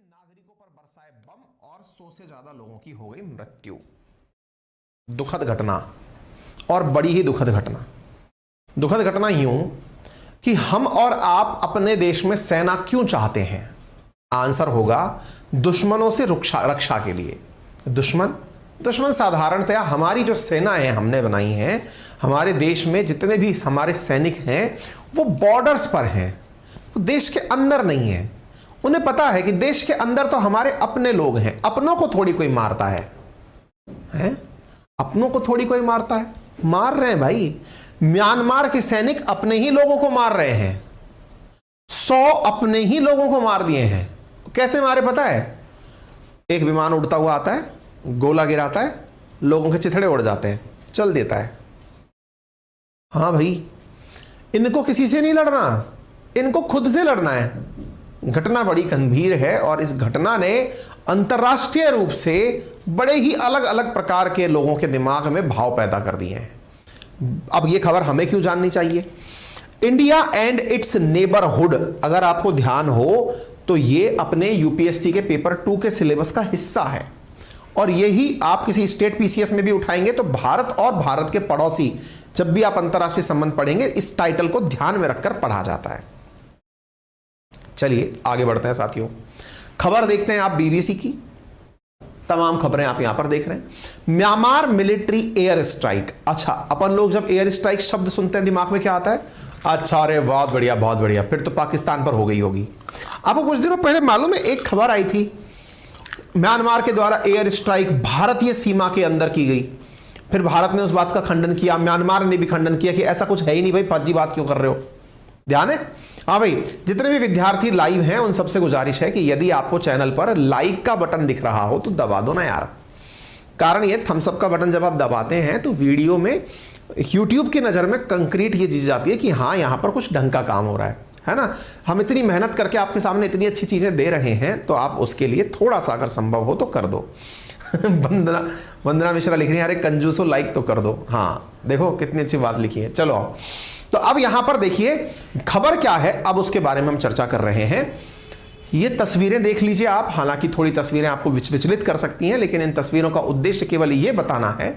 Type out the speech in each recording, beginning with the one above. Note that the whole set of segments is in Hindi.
नागरिकों पर बरसाए बम और 100 से ज्यादा लोगों की हो गई मृत्यु। दुखद घटना और बड़ी ही दुखद घटना। दुखद घटना यूं कि हम और आप अपने देश में सेना क्यों चाहते हैं? आंसर होगा दुश्मनों से रक्षा के लिए। दुश्मन साधारणतया हमारी जो सेनाएं हमने बनाई हैं, हमारे देश में जितने भी हमारे सैनिक हैं वो बॉर्डर्स पर हैं, वो देश के अंदर नहीं है। उन्हें पता है कि देश के अंदर तो हमारे अपने लोग हैं, अपनों को थोड़ी कोई मारता है? अपनों को थोड़ी कोई मारता है? मार रहे हैं भाई। म्यांमार के सैनिक अपने ही लोगों को मार रहे हैं। 100 अपने ही लोगों को मार दिए हैं। कैसे मारे पता है? एक विमान उड़ता हुआ आता है, गोला गिराता है, लोगों के चिथड़े उड़ जाते हैं, चल देता है। हाँ भाई, इनको किसी से नहीं लड़ना, इनको खुद से लड़ना है। घटना बड़ी गंभीर है और इस घटना ने अंतर्राष्ट्रीय रूप से बड़े ही अलग अलग प्रकार के लोगों के दिमाग में भाव पैदा कर दिए हैं। अब यह खबर हमें क्यों जाननी चाहिए? इंडिया एंड इट्स नेबरहुड, अगर आपको ध्यान हो तो यह अपने यूपीएससी के पेपर 2 के सिलेबस का हिस्सा है और यही आप किसी स्टेट पीसीएस में भी उठाएंगे तो भारत और भारत के पड़ोसी, जब भी आप अंतरराष्ट्रीय संबंध पढ़ेंगे इस टाइटल को ध्यान में रखकर पढ़ा जाता है। चलिए आगे बढ़ते हैं साथियों। खबर देखते हैं आप बीबीसी की। तमाम खबरें आप यहां पर देख रहे हैं। Myanmar military air strike. अच्छा, अपन लोग जब एयर स्ट्राइक शब्द सुनते हैं दिमाग में क्या आता है? अच्छा, अरे बहुत बढ़िया बहुत बढ़िया, फिर तो पाकिस्तान पर हो गई होगी। आपको कुछ दिनों पहले मालूम है एक खबर आई थी, म्यांमार के द्वारा एयर स्ट्राइक भारतीय सीमा के अंदर की गई। फिर भारत ने उस बात का खंडन किया, म्यांमार ने भी खंडन किया कि ऐसा कुछ है ही नहीं भाई, फर्जी बात क्यों कर रहे हो। ध्यान है? हाँ भाई, जितने भी विद्यार्थी लाइव हैं उन सबसे गुजारिश है कि यदि आपको चैनल पर लाइक का बटन दिख रहा हो तो दबा दो ना यार। कारण ये थम्स अप का बटन जब आप दबाते हैं तो वीडियो में यूट्यूब की नज़र में कंक्रीट ये चीज़ जाती है कि हाँ यहाँ पर कुछ ढंग का काम हो रहा है ना। हम इतनी मेहनत करके आपके सामने इतनी अच्छी चीज़ें दे रहे हैं तो आप उसके लिए थोड़ा सा अगर संभव हो तो कर दो। वंदना मिश्रा लिख रही है, अरे कंजूसो लाइक तो कर दो। हाँ देखो कितनी अच्छी बात लिखी है। चलो तो अब यहां पर देखिए खबर क्या है, अब उसके बारे में हम चर्चा कर रहे हैं। ये तस्वीरें देख लीजिए आप। हालांकि थोड़ी तस्वीरें आपको विचलित कर सकती हैं, लेकिन इन तस्वीरों का उद्देश्य केवल यह बताना है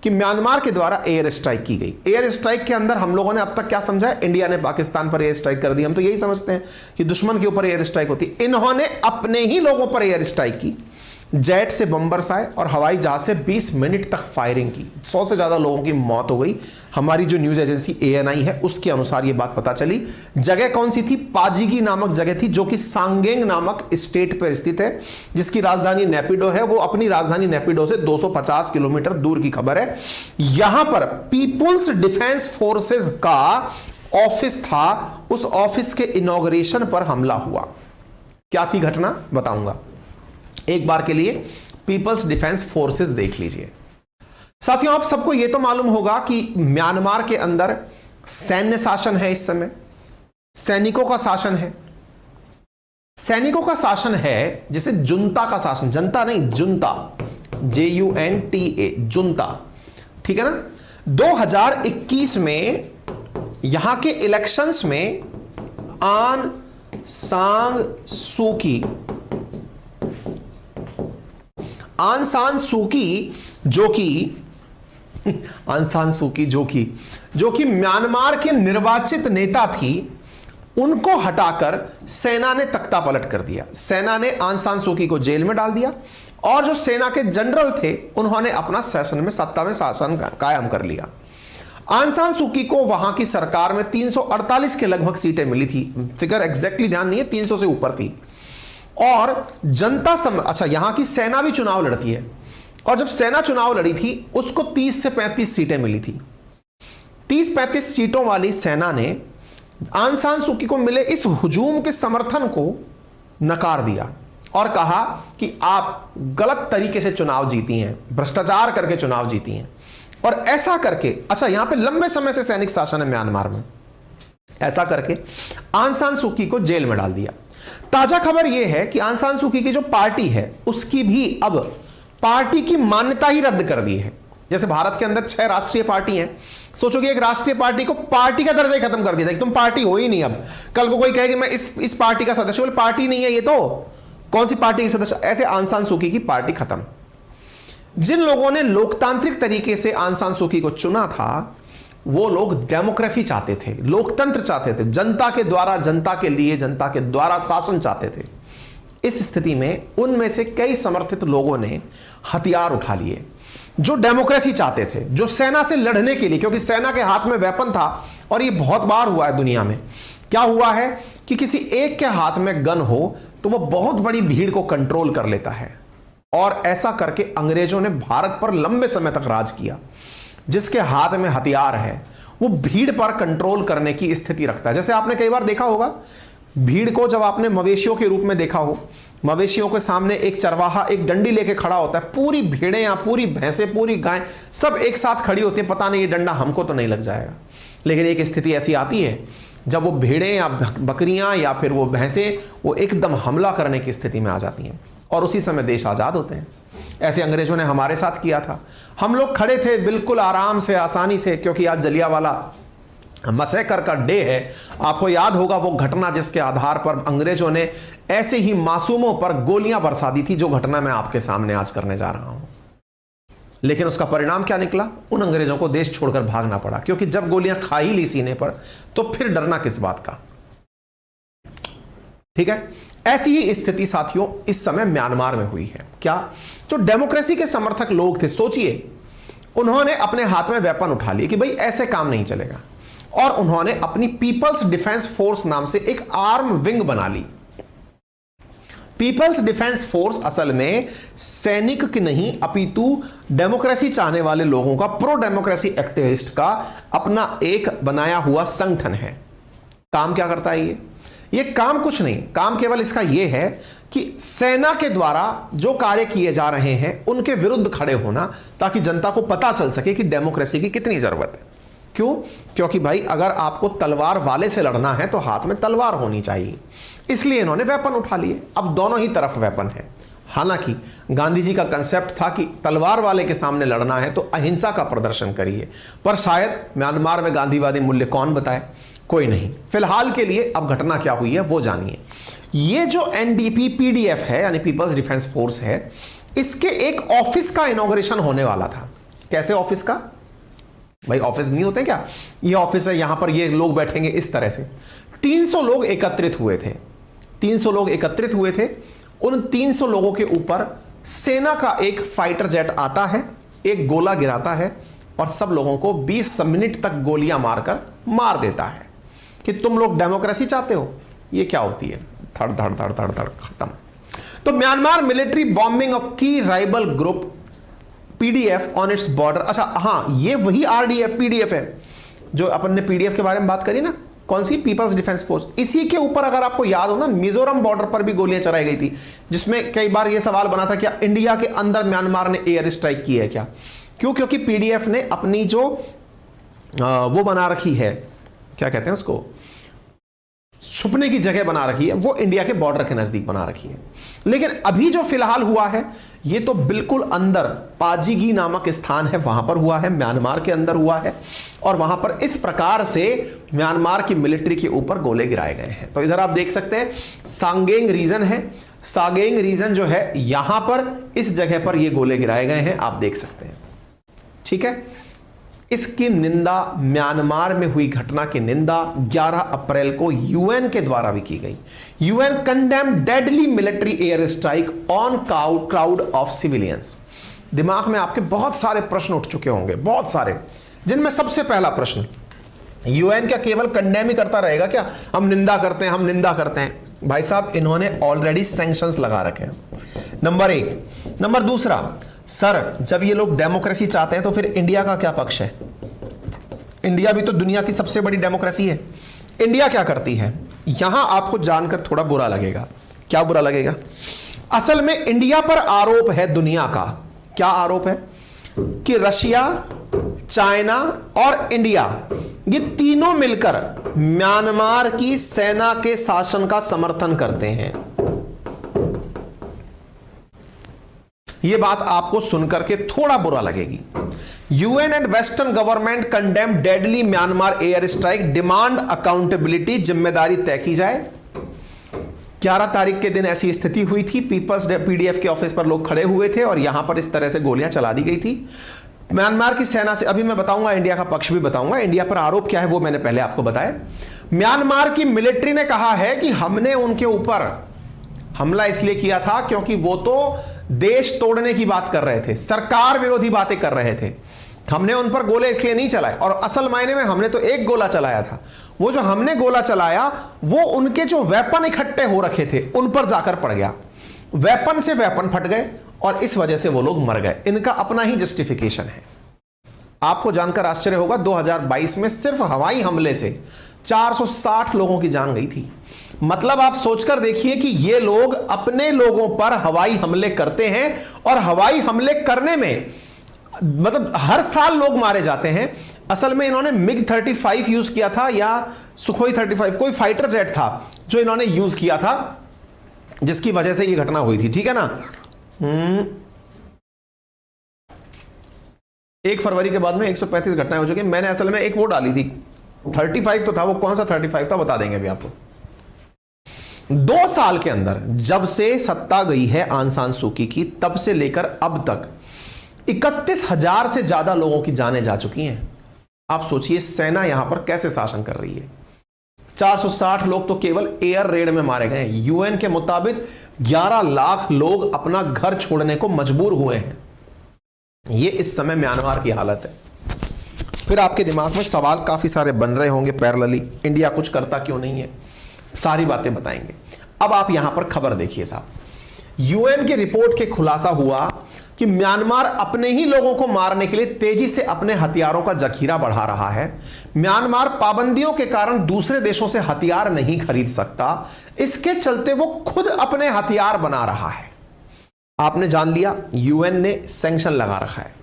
कि म्यांमार के द्वारा एयर स्ट्राइक की गई। एयर स्ट्राइक के अंदर हम लोगों ने अब तक क्या समझा है? इंडिया ने पाकिस्तान पर एयर स्ट्राइक कर दी। हम तो यही समझते हैं कि दुश्मन के ऊपर एयर स्ट्राइक होती। इन्होंने अपने ही लोगों पर एयर स्ट्राइक की। जेट से बम्बर्स आए और हवाई जहाज से 20 मिनट तक फायरिंग की। 100 से ज्यादा लोगों की मौत हो गई। हमारी जो न्यूज एजेंसी एएनआई है उसके अनुसार यह बात पता चली। जगह कौन सी थी? पाजिगी नामक जगह थी जो कि सांगेंग नामक स्टेट पर स्थित है, जिसकी राजधानी नेपिडो है। वो अपनी राजधानी नेपिडो से 250 किलोमीटर दूर की खबर है। यहां पर पीपुल्स डिफेंस फोर्सेस का ऑफिस था, उस ऑफिस के इनॉग्रेशन पर हमला हुआ। क्या थी घटना बताऊंगा। एक बार के लिए पीपल्स डिफेंस फोर्सेस देख लीजिए। साथियों, आप सबको यह तो मालूम होगा कि म्यांमार के अंदर सैन्य शासन है। इस समय सैनिकों का शासन है। सैनिकों का शासन है जिसे जुंता का शासन, जनता नहीं जुंता, JUNTA, जुंता, ठीक है ना। 2021 में यहां के इलेक्शंस में आन सांग सूकी जो कि म्यांमार के निर्वाचित नेता थी, उनको हटाकर सेना ने तख्ता पलट कर दिया। सेना ने आन सान सूकी को जेल में डाल दिया और जो सेना के जनरल थे उन्होंने अपना सत्ता में शासन कायम कर लिया। आन सान सूकी को वहां की सरकार में 348 के लगभग सीटें मिली थी। फिगर एग्जैक्टली ध्यान नहीं है, 300 से ऊपर थी। और जनता अच्छा, यहां की सेना भी चुनाव लड़ती है और जब सेना चुनाव लड़ी थी उसको 30 से 35 सीटें मिली थी। 30-35 सीटों वाली सेना ने आन सान सूकी को मिले इस हुजूम के समर्थन को नकार दिया और कहा कि आप गलत तरीके से चुनाव जीती हैं, भ्रष्टाचार करके चुनाव जीती हैं। और ऐसा करके, अच्छा यहां पे लंबे समय से सैनिक शासन है म्यांमार में, ऐसा करके आन सान सूकी को जेल में डाल दिया। ताजा खबर यह है कि आन सान सूकी की जो पार्टी है उसकी भी अब पार्टी की मान्यता ही रद्द कर दी है। जैसे भारत के अंदर 6 राष्ट्रीय पार्टी हैं, सोचो कि एक राष्ट्रीय पार्टी को पार्टी का दर्जा ही खत्म कर दिया था कि तुम पार्टी हो ही नहीं। अब कल को कोई कहे कि मैं इस पार्टी का सदस्य हूं, पार्टी नहीं है ये तो, कौन सी पार्टी के सदस्य? ऐसे आंग सान सूकी की पार्टी खत्म। जिन लोगों ने लोकतांत्रिक तरीके से आंग सान सूकी को चुना था, वो लोग डेमोक्रेसी चाहते थे, लोकतंत्र चाहते थे, जनता के द्वारा, जनता के लिए, जनता के द्वारा शासन चाहते थे। इस स्थिति में उनमें से कई समर्थित लोगों ने हथियार उठा लिए, जो डेमोक्रेसी चाहते थे, जो सेना से लड़ने के लिए, क्योंकि सेना के हाथ में वेपन था। और ये बहुत बार हुआ है दुनिया में। क्या हुआ है कि किसी एक के हाथ में गन हो तो वो बहुत बड़ी भीड़ को कंट्रोल कर लेता है, और ऐसा करके अंग्रेजों ने भारत पर लंबे समय तक राज किया। जिसके हाथ में हथियार है वो भीड़ पर कंट्रोल करने की स्थिति रखता है। जैसे आपने कई बार देखा होगा, भीड़ को जब आपने मवेशियों के रूप में देखा हो, मवेशियों के सामने एक चरवाहा एक डंडी लेके खड़ा होता है, पूरी भीड़ें या पूरी भैंसें, पूरी गायें सब एक साथ खड़ी होती है, पता नहीं ये डंडा हमको तो नहीं लग जाएगा। लेकिन एक स्थिति ऐसी आती है जब वो भीड़ें या बकरियां या फिर वो भैंसें वो एकदम हमला करने की स्थिति में आ जाती हैं, और उसी समय देश आज़ाद होते हैं। ऐसे अंग्रेजों ने हमारे साथ किया था। हम लोग खड़े थे बिल्कुल आराम से, आसानी से, क्योंकि आज जलियांवाला मैसेकर का डे है। आपको याद होगा वो घटना जिसके आधार पर अंग्रेजों ने ऐसे ही मासूमों पर गोलियां बरसा दी थी, जो घटना मैं आपके सामने आज करने जा रहा हूं। लेकिन उसका परिणाम क्या निकला? उन अंग्रेजों को देश छोड़कर भागना पड़ा, क्योंकि जब गोलियां खा ही ली सीने पर तो फिर डरना किस बात का। ठीक है, ऐसी ही स्थिति साथियों इस समय म्यांमार में हुई है। क्या? जो डेमोक्रेसी के समर्थक लोग थे, सोचिए, उन्होंने अपने हाथ में वेपन उठा लिए कि भाई ऐसे काम नहीं चलेगा, और उन्होंने अपनी पीपल्स डिफेंस फोर्स नाम से एक आर्म विंग बना ली। पीपल्स डिफेंस फोर्स असल में सैनिक की नहीं, अपितु डेमोक्रेसी चाहने वाले लोगों का, प्रो डेमोक्रेसी एक्टिविस्ट का अपना एक बनाया हुआ संगठन है। काम क्या करता है ये काम कुछ नहीं, काम केवल इसका यह है कि सेना के द्वारा जो कार्य किए जा रहे हैं उनके विरुद्ध खड़े होना, ताकि जनता को पता चल सके कि डेमोक्रेसी की कितनी जरूरत है। क्यों? क्योंकि भाई अगर आपको तलवार वाले से लड़ना है तो हाथ में तलवार होनी चाहिए, इसलिए इन्होंने वेपन उठा लिए। अब दोनों ही तरफ वेपन है। हालांकि गांधी जी का कंसेप्ट था कि तलवार वाले के सामने लड़ना है तो अहिंसा का प्रदर्शन करिए, पर शायद म्यांमार में गांधीवादी मूल्य कौन बताए? कोई नहीं। फिलहाल के लिए अब घटना क्या हुई है वो जानिए। ये जो एनडीपी पीडीएफ है, यानी पीपल्स डिफेंस फोर्स है, इसके एक ऑफिस का इनॉग्रेशन होने वाला था। कैसे ऑफिस का? भाई ऑफिस नहीं होते क्या? ये ऑफिस है, यहां पर ये लोग बैठेंगे इस तरह से। 300 लोग एकत्रित हुए थे। 300 लोग एकत्रित हुए थे। उन 300 लोगों के ऊपर सेना का एक फाइटर जेट आता है, एक गोला गिराता है और सब लोगों को 20 मिनट तक गोलियां मारकर मार देता है कि तुम लोग डेमोक्रेसी चाहते हो। ये क्या होती है? धड़ धड़ धड़ धड़ धड़ खत्म। तो म्यांमार मिलिट्री बॉम्बिंग ऑफ की rival group PDF on its border. अच्छा हाँ, ये वही आरडीएफ पीडीएफ है जो अपन ने पीडीएफ के बारे में बात करी ना, कौन सी? Peoples defence force. इसी के ऊपर अगर आपको याद हो ना, मिजोरम बॉर्डर पर भी गोलियां चलाई गई थी, जिसमें कई बार यह सवाल बना था क्या इंडिया के अंदर म्यांमार ने एयर स्ट्राइक की है क्या? क्यों? क्योंकि पीडीएफ ने अपनी जो वो बना रखी है, क्या कहते हैं उसको, छुपने की जगह बना रखी है, वो इंडिया के बॉर्डर के नजदीक बना रखी है। लेकिन अभी जो फिलहाल हुआ है ये तो बिल्कुल अंदर पाजीगी नामक स्थान है, वहां पर हुआ है, म्यांमार के अंदर हुआ है, और वहां पर इस प्रकार से म्यांमार की मिलिट्री के ऊपर गोले गिराए गए हैं। तो इधर आप देख सकते हैं सांगेंग रीजन है, सांगेंग रीजन जो है यहां पर इस जगह पर ये गोले गिराए गए हैं, आप देख सकते हैं। ठीक है, इसकी निंदा, म्यांमार में हुई घटना की निंदा 11 अप्रैल को यूएन के द्वारा भी की गई। UN condemn deadly military air strike on crowd of civilians. दिमाग में आपके बहुत सारे प्रश्न उठ चुके होंगे, बहुत सारे, जिनमें सबसे पहला प्रश्न, यूएन क्या केवल कंडेम ही करता रहेगा क्या? हम निंदा करते हैं, हम निंदा करते हैं। भाई साहब, इन्होंने ऑलरेडी सैंक्शंस लगा रखे हैं, नंबर 1। नंबर दूसरा, सर जब ये लोग डेमोक्रेसी चाहते हैं तो फिर इंडिया का क्या पक्ष है? इंडिया भी तो दुनिया की सबसे बड़ी डेमोक्रेसी है। इंडिया क्या करती है? यहां आपको जानकर थोड़ा बुरा लगेगा। क्या बुरा लगेगा? असल में इंडिया पर आरोप है दुनिया का। क्या आरोप है? कि रशिया, चाइना और इंडिया, ये तीनों मिलकर म्यांमार की सेना के शासन का समर्थन करते हैं। यह बात आपको सुनकर के थोड़ा बुरा लगेगी। UN and western government condemn deadly Myanmar air strike, demand accountability, जिम्मेदारी तय की जाए। 11 तारीख के दिन ऐसी स्थिति हुई थी, पीपल्स पीडीएफ के ऑफिस पर लोग खड़े हुए थे और यहां पर इस तरह से गोलियां चला दी गई थी। म्यांमार की सेना से, अभी मैं बताऊंगा, इंडिया का पक्ष भी बताऊंगा, इंडिया पर आरोप क्या है वो मैंने पहले आपको बताया। म्यांमार की मिलिट्री ने कहा है कि हमने उनके ऊपर हमला इसलिए किया था क्योंकि वो तो देश तोड़ने की बात कर रहे थे, सरकार विरोधी बातें कर रहे थे। हमने उन पर गोले इसलिए नहीं चलाए, और असल मायने में हमने तो एक गोला चलाया था। वो जो हमने गोला चलाया वो उनके जो वेपन इकट्ठे हो रखे थे उन पर जाकर पड़ गया, वेपन से वेपन फट गए और इस वजह से वो लोग मर गए। इनका अपना ही जस्टिफिकेशन है। आपको जानकर आश्चर्य होगा, 2022 में सिर्फ हवाई हमले से 460 लोगों की जान गई थी। मतलब आप सोचकर देखिए कि ये लोग अपने लोगों पर हवाई हमले करते हैं और हवाई हमले करने में मतलब हर साल लोग मारे जाते हैं। असल में इन्होंने मिग 35 यूज किया था या सुखोई 35, कोई फाइटर जेट था जो इन्होंने यूज किया था, जिसकी वजह से ये घटना हुई थी। ठीक है ना। 1 फरवरी के बाद में 135 घटनाएं हो चुकी। मैंने असल में एक वो डाली थी, 35 तो था, वो कौन सा 35 था बता देंगे अभी आपको। 2 साल के अंदर जब से सत्ता गई है आंग सान सू की की, तब से लेकर अब तक 31,000 से ज्यादा लोगों की जानें जा चुकी हैं। आप सोचिए सेना यहां पर कैसे शासन कर रही है। 460 लोग तो केवल एयर रेड में मारे गए। यूएन के मुताबिक 11 लाख लोग अपना घर छोड़ने को मजबूर हुए हैं। यह इस समय म्यांमार की हालत है। फिर आपके दिमाग में सवाल काफी सारे बन रहे होंगे पैरेलली, इंडिया कुछ करता क्यों नहीं है, सारी बातें बताएंगे। अब आप यहां पर खबर देखिए साहब, यूएन की रिपोर्ट के खुलासा हुआ कि म्यांमार अपने ही लोगों को मारने के लिए तेजी से अपने हथियारों का जखीरा बढ़ा रहा है। म्यांमार पाबंदियों के कारण दूसरे देशों से हथियार नहीं खरीद सकता, इसके चलते वो खुद अपने हथियार बना रहा है। आपने जान लिया, यूएन ने सैंक्शन लगा रखा है।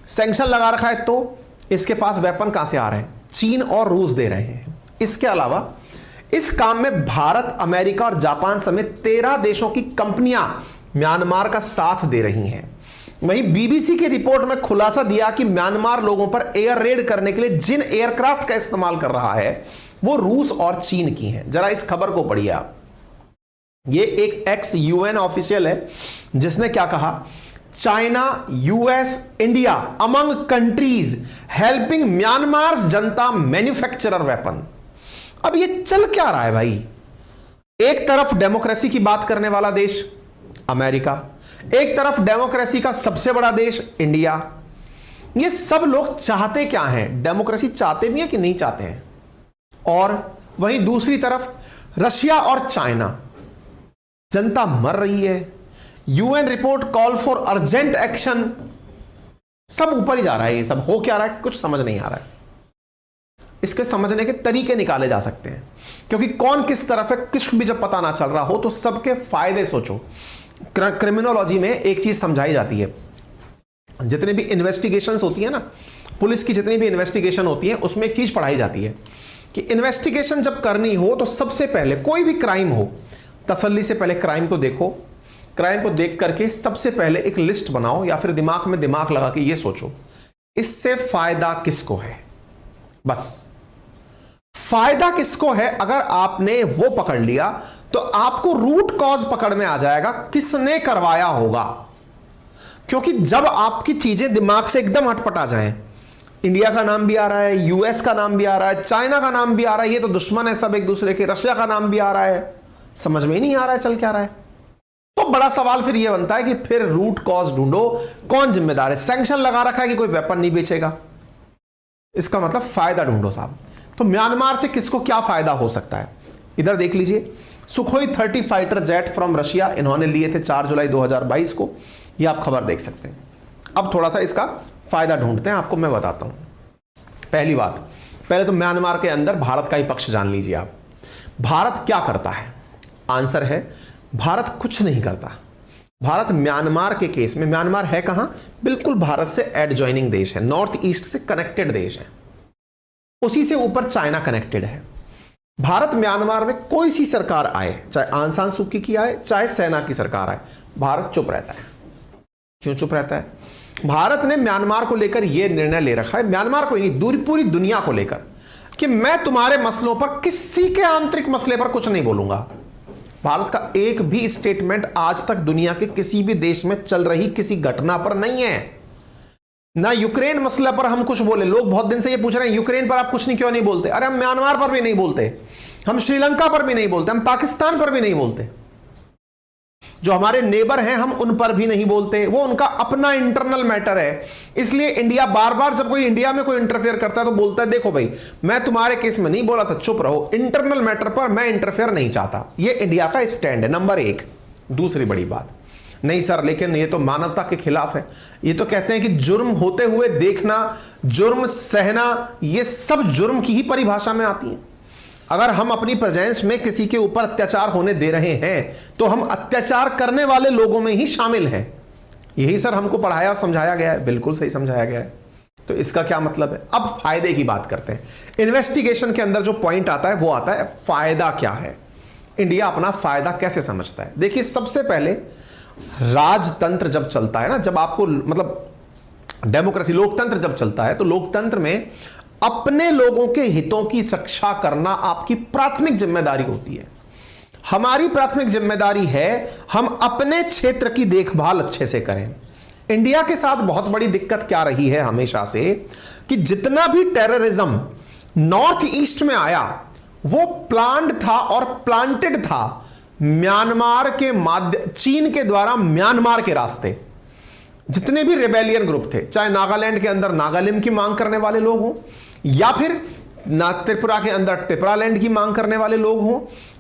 सैंक्शन लगा रखा है तो इसके पास वेपन कहां से आ रहे हैं? चीन और रूस दे रहे हैं। इसके अलावा इस काम में भारत, अमेरिका और जापान समेत 13 देशों की कंपनियां म्यांमार का साथ दे रही हैं। वहीं बीबीसी की रिपोर्ट में खुलासा दिया कि म्यांमार लोगों पर एयर रेड करने के लिए जिन एयरक्राफ्ट का इस्तेमाल कर रहा है वो रूस और चीन की हैं। जरा इस खबर को पढ़िए आप। ये एक एक्स यूएन ऑफिशियल है जिसने क्या कहा, China, US, India among countries helping Myanmar जनता मैन्युफैक्चरर वेपन। अब ये चल क्या रहा है भाई? एक तरफ डेमोक्रेसी की बात करने वाला देश अमेरिका, एक तरफ डेमोक्रेसी का सबसे बड़ा देश इंडिया। ये सब लोग चाहते क्या हैं? डेमोक्रेसी चाहते भी हैं कि नहीं चाहते हैं? और वहीं दूसरी तरफ रशिया और चाइना, जनता मर रही है। UN report call for urgent action. सब ऊपर ही जा रहा है। ये सब हो क्या रहा है कुछ समझ नहीं आ रहा है। इसके समझने के तरीके निकाले जा सकते हैं, क्योंकि कौन किस तरफ है कुछ भी जब पता ना चल रहा हो तो सबके फायदे सोचो। क्रिमिनोलॉजी में एक चीज समझाई जाती है, जितने भी इन्वेस्टिगेशंस होती है ना, पुलिस की जितनी भी इन्वेस्टिगेशन होती है उसमें एक चीज पढ़ाई जाती है कि इन्वेस्टिगेशन जब करनी हो तो सबसे पहले कोई भी क्राइम हो, तसल्ली से पहले क्राइम को देखो। क्राइम को देख करके सबसे पहले एक लिस्ट बनाओ या फिर दिमाग में दिमाग लगा के ये सोचो इससे फायदा किसको है। बस फायदा किसको है अगर आपने वो पकड़ लिया तो आपको रूट कॉज पकड़ में आ जाएगा, किसने करवाया होगा। क्योंकि जब आपकी चीजें दिमाग से एकदम हटपट आ जाएं, इंडिया का नाम भी आ रहा है, यूएस का नाम भी आ रहा है, चाइना का नाम भी आ रहा है, ये तो दुश्मन है सब एक दूसरे के, रशिया का नाम भी आ रहा है, समझ में ही नहीं आ रहा है चल क्या रहा है। तो बड़ा सवाल फिर ये बनता है कि फिर रूट कॉज ढूंढो, कौन जिम्मेदार है। सैंक्शन लगा रखा है कि कोई वेपन नहीं बेचेगा, इसका मतलब फायदा ढूंढो साहब। तो म्यांमार से किसको क्या फायदा हो सकता है? इधर देख लीजिए, Sukhoi 30 fighter jet from Russia इन्होंने लिए थे 4 जुलाई 2022 को। ये आप खबर देख सकते हैं। अब थोड़ा सा इसका फायदा ढूंढते हैं, आपको मैं बताता हूं। पहली बात, पहले तो म्यांमार के अंदर भारत का ही पक्ष जान लीजिए आप। भारत क्या करता है? आंसर है भारत कुछ नहीं करता। भारत म्यांमार के केस में, म्यांमार है कहां? बिल्कुल भारत से एडजॉइनिंग देश है, नॉर्थ ईस्ट से कनेक्टेड देश है, उसी से ऊपर चाइना कनेक्टेड है। भारत म्यांमार में कोई सी सरकार आए, चाहे आंग सान सू की आए, चाहे सेना की सरकार आए, भारत चुप रहता है। क्यों चुप रहता है? भारत ने म्यांमार को लेकर यह निर्णय ले रखा है, म्यांमार को ही नहीं पूरी दुनिया को लेकर, कि मैं तुम्हारे मसलों पर, किसी के आंतरिक मसले पर कुछ नहीं बोलूंगा। भारत का एक भी स्टेटमेंट आज तक दुनिया के किसी भी देश में चल रही किसी घटना पर नहीं है। ना यूक्रेन मसला पर हम कुछ बोले। लोग बहुत दिन से ये पूछ रहे हैं यूक्रेन पर आप कुछ नहीं क्यों नहीं बोलते। अरे हम म्यांमार पर भी नहीं बोलते, हम श्रीलंका पर भी नहीं बोलते, हम पाकिस्तान पर भी नहीं बोलते, जो हमारे नेबर हैं हम उन पर भी नहीं बोलते। वो उनका अपना इंटरनल मैटर है। इसलिए इंडिया बार बार जब कोई इंडिया में कोई इंटरफेयर करता है तो बोलता है देखो भाई मैं तुम्हारे केस में नहीं बोला था, चुप रहो, इंटरनल मैटर पर मैं इंटरफेयर नहीं चाहता। ये इंडिया का स्टैंड है नंबर 1। दूसरी बड़ी बात, नहीं सर लेकिन ये तो मानवता के खिलाफ है। ये तो कहते हैं कि जुर्म होते हुए देखना, जुर्म सहना, ये सब जुर्म की ही परिभाषा में आती है। अगर हम अपनी प्रेजेंस में किसी के ऊपर अत्याचार होने दे रहे हैं तो हम अत्याचार करने वाले लोगों में ही शामिल हैं। यही सर हमको पढ़ाया समझाया गया है। बिल्कुल सही समझाया गया है। तो इसका क्या मतलब है। अब फायदे की बात करते हैं। इन्वेस्टिगेशन के अंदर जो पॉइंट आता है वो आता है फायदा क्या है, इंडिया अपना फायदा कैसे समझता है। देखिए सबसे पहले राजतंत्र जब चलता है ना, जब आपको मतलब डेमोक्रेसी लोकतंत्र जब चलता है तो लोकतंत्र में अपने लोगों के हितों की रक्षा करना आपकी प्राथमिक जिम्मेदारी होती है। हमारी प्राथमिक जिम्मेदारी है हम अपने क्षेत्र की देखभाल अच्छे से करें। इंडिया के साथ बहुत बड़ी दिक्कत क्या रही है हमेशा से कि जितना भी टेररिज्म नॉर्थ ईस्ट में आया वो प्लान्ड था और प्लांटेड था म्यांमार के माध्यम, चीन के द्वारा म्यांमार के रास्ते। जितने भी रिबेलियन ग्रुप थे, चाहे नागालैंड के अंदर नागालिम की मांग करने वाले लोग हों या फिर त्रिपुरा के अंदर त्रिपुरालैंड की मांग करने वाले लोग हों,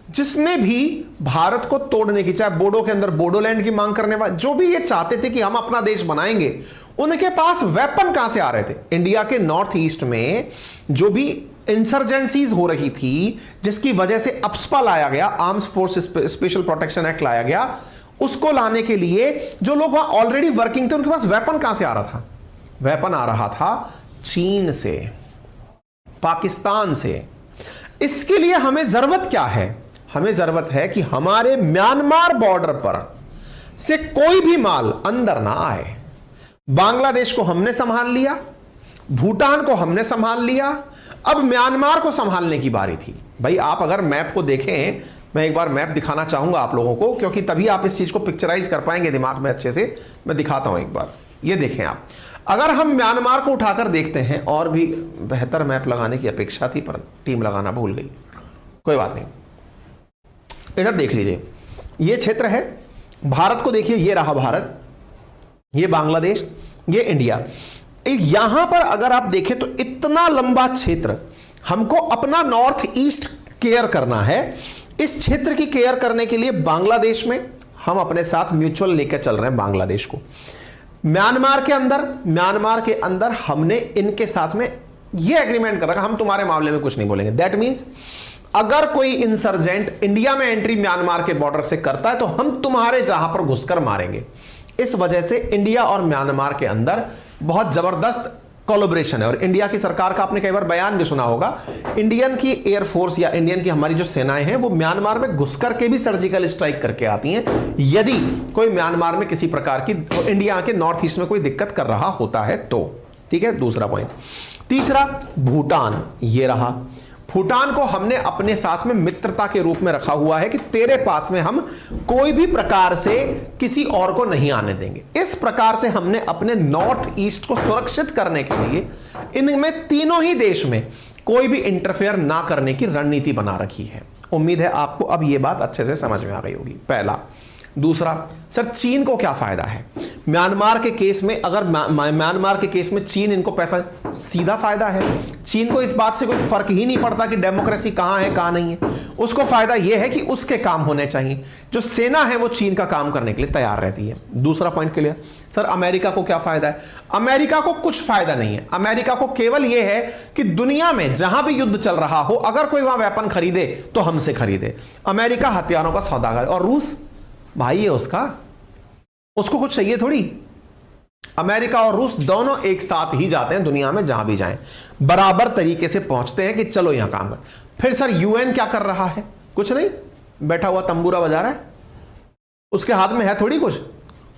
जिसने भी भारत को तोड़ने की, चाहे बोडो के अंदर बोडोलैंड की मांग करने वाले, जो भी ये चाहते थे कि हम अपना देश बनाएंगे, उनके पास वेपन कहां से आ रहे थे। इंडिया के नॉर्थ ईस्ट में जो भी इंसर्जेंसीज हो रही थी, जिसकी वजह से अप्सपा लाया गया, arms force special protection act लाया गया, उसको लाने के लिए जो लोग वहां ऑलरेडी वर्किंग थे उनके पास वेपन कहां से आ रहा था। वेपन आ रहा था चीन से, पाकिस्तान से। इसके लिए हमें जरूरत क्या है, हमें जरूरत है कि हमारे म्यांमार बॉर्डर पर से कोई भी माल अंदर ना आए। बांग्लादेश को हमने संभाल लिया, भूटान को हमने संभाल लिया, अब म्यांमार को संभालने की बारी थी। भाई आप अगर मैप को देखें, मैं एक बार मैप दिखाना चाहूंगा आप लोगों को, क्योंकि तभी आप इस चीज को पिक्चराइज कर पाएंगे दिमाग में अच्छे से। मैं दिखाता हूं एक बार, ये देखें आप। अगर हम म्यांमार को उठाकर देखते हैं, और भी बेहतर मैप लगाने की अपेक्षा थी पर टीम लगाना भूल गई, कोई बात नहीं। इधर देख लीजिए, ये क्षेत्र है, भारत को देखिए, ये रहा भारत, ये बांग्लादेश, ये इंडिया। यहां पर अगर आप देखें तो इतना लंबा क्षेत्र, हमको अपना नॉर्थ ईस्ट केयर करना है। इस क्षेत्र की केयर करने के लिए बांग्लादेश में हम अपने साथ म्यूचुअल लेकर चल रहे हैं बांग्लादेश को। म्यांमार के अंदर हमने इनके साथ में यह एग्रीमेंट कर रखा, हम तुम्हारे मामले में कुछ नहीं बोलेंगे। दैट मींस अगर कोई इंसर्जेंट इंडिया में एंट्री म्यांमार के बॉर्डर से करता है तो हम तुम्हारे जहां पर घुसकर मारेंगे। इस वजह से इंडिया और म्यांमार के अंदर बहुत जबरदस्त कोलैबोरेशन है। और इंडिया की सरकार का आपने कई बार बयान भी सुना होगा, इंडियन की एयरफोर्स या इंडियन की हमारी जो सेनाएं हैं वो म्यांमार में घुस करके भी सर्जिकल स्ट्राइक करके आती हैं, यदि कोई म्यांमार में किसी प्रकार की इंडिया के नॉर्थ ईस्ट में कोई दिक्कत कर रहा होता है तो। ठीक है, दूसरा पॉइंट। तीसरा, भूटान, ये रहा। भूटान को हमने अपने साथ में मित्रता के रूप में रखा हुआ है कि तेरे पास में हम कोई भी प्रकार से किसी और को नहीं आने देंगे। इस प्रकार से हमने अपने नॉर्थ ईस्ट को सुरक्षित करने के लिए इनमें तीनों ही देश में कोई भी इंटरफेयर ना करने की रणनीति बना रखी है। उम्मीद है आपको अब यह बात अच्छे से समझ में आ गई होगी, पहला। दूसरा, सर चीन को क्या फायदा है म्यांमार के केस में। अगर म्यांमार के केस में चीन इनको पैसा, सीधा फायदा है। चीन को इस बात से कोई फर्क ही नहीं पड़ता कि डेमोक्रेसी कहां है कहां नहीं है। उसको फायदा यह है कि उसके काम होने चाहिए, जो सेना है वो चीन का काम करने के लिए तैयार रहती है। दूसरा पॉइंट क्लियर। सर अमेरिका को क्या फायदा है। अमेरिका को कुछ फायदा नहीं है। अमेरिका को केवल यह है कि दुनिया में जहां भी युद्ध चल रहा हो, अगर कोई वहां वेपन खरीदे तो हमसे खरीदे। अमेरिका हथियारों का सौदागर, और रूस भाई है उसको कुछ चाहिए थोड़ी। अमेरिका और रूस दोनों एक साथ ही जाते हैं दुनिया में, जहां भी जाएं बराबर तरीके से पहुंचते हैं कि चलो यहां काम कर। फिर सर यूएन क्या कर रहा है, कुछ नहीं, बैठा हुआ तंबूरा बजा रहा है, उसके हाथ में है थोड़ी कुछ,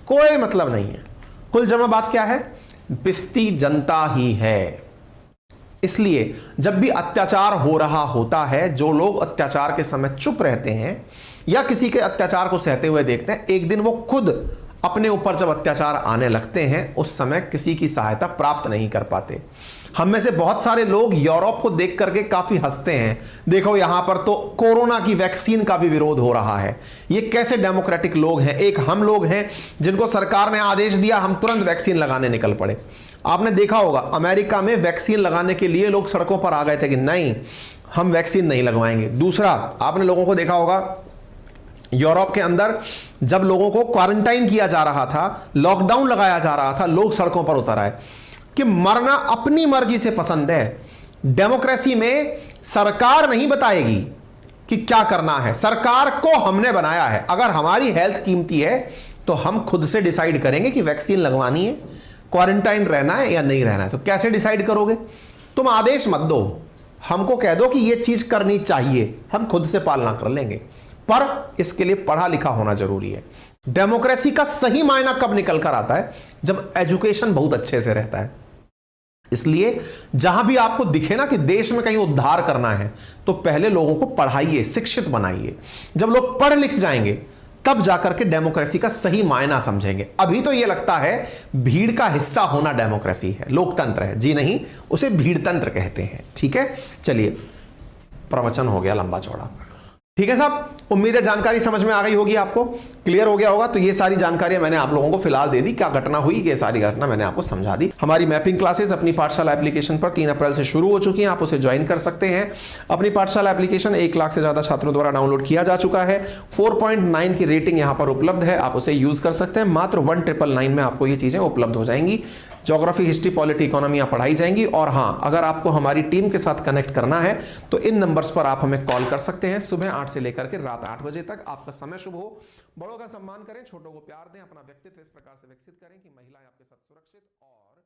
कोई मतलब नहीं है। कुल जमा बात क्या है, पिस्ती जनता ही है। इसलिए जब भी अत्याचार हो रहा होता है, जो लोग अत्याचार के समय चुप रहते हैं या किसी के अत्याचार को सहते हुए देखते हैं, एक दिन वो खुद अपने ऊपर जब अत्याचार आने लगते हैं उस समय किसी की सहायता प्राप्त नहीं कर पाते। हम में से बहुत सारे लोग यूरोप को देख करके काफी हंसते हैं, देखो यहां पर तो कोरोना की वैक्सीन का भी विरोध हो रहा है, ये कैसे डेमोक्रेटिक लोग हैं। एक हम लोग हैं जिनको सरकार ने आदेश दिया, हम तुरंत वैक्सीन लगाने निकल पड़े। आपने देखा होगा अमेरिका में वैक्सीन लगाने के लिए लोग सड़कों पर आ गए थे कि नहीं हम वैक्सीन नहीं लगवाएंगे। दूसरा, आपने लोगों को देखा होगा यूरोप के अंदर जब लोगों को क्वारंटाइन किया जा रहा था, लॉकडाउन लगाया जा रहा था, लोग सड़कों पर उतर आए कि मरना अपनी मर्जी से पसंद है। डेमोक्रेसी में सरकार नहीं बताएगी कि क्या करना है, सरकार को हमने बनाया है। अगर हमारी हेल्थ कीमती है तो हम खुद से डिसाइड करेंगे कि वैक्सीन लगवानी है, क्वारंटाइन रहना है या नहीं रहना है। तो कैसे डिसाइड करोगे? तुम आदेश मत दो, हमको कह दो कि यह चीज करनी चाहिए, हम खुद से पालना कर लेंगे। पर इसके लिए पढ़ा लिखा होना जरूरी है। डेमोक्रेसी का सही मायना कब निकल कर आता है? जब एजुकेशन बहुत अच्छे से रहता है। इसलिए जहां भी आपको दिखे ना कि देश में कहीं उद्धार करना है तो पहले लोगों को पढ़ाइए, शिक्षित बनाइए। जब लोग पढ़ लिख जाएंगे तब जाकर के डेमोक्रेसी का सही मायना समझेंगे। अभी तो यह लगता है भीड़ का हिस्सा होना डेमोक्रेसी है, लोकतंत्र है। जी नहीं, उसे भीड़तंत्र कहते हैं। ठीक है, चलिए प्रवचन हो गया लंबा चौड़ा। ठीक है साहब, उम्मीद है जानकारी समझ में आ गई होगी, आपको क्लियर हो गया होगा। तो ये सारी जानकारियां मैंने आप लोगों को फिलहाल दे दी, क्या घटना हुई ये सारी घटना मैंने आपको समझा दी। हमारी मैपिंग क्लासेस अपनी पाठशाला एप्लीकेशन पर 3 अप्रैल से शुरू हो चुकी हैं, आप उसे ज्वाइन कर सकते हैं। अपनी पाठशाला एप्लीकेशन 1 लाख से ज्यादा छात्रों द्वारा डाउनलोड किया जा चुका है। 4.9 की रेटिंग यहां पर उपलब्ध है, आप उसे यूज कर सकते हैं। मात्र 1999 में आपको ये चीजें उपलब्ध हो जाएंगी। ज्योग्राफी, हिस्ट्री, पॉलिटी, इकोनॉमी पढ़ाई जाएंगी। और हां, अगर आपको हमारी टीम के साथ कनेक्ट करना है तो इन नंबर्स पर आप हमें कॉल कर सकते हैं। सुबह 8 से लेकर के रात 8 बजे तक। आपका समय शुभ हो। बड़ों का सम्मान करें, छोटों को प्यार दें, अपना व्यक्तित्व इस प्रकार से विकसित करें कि महिलाएं आपके साथ सुरक्षित और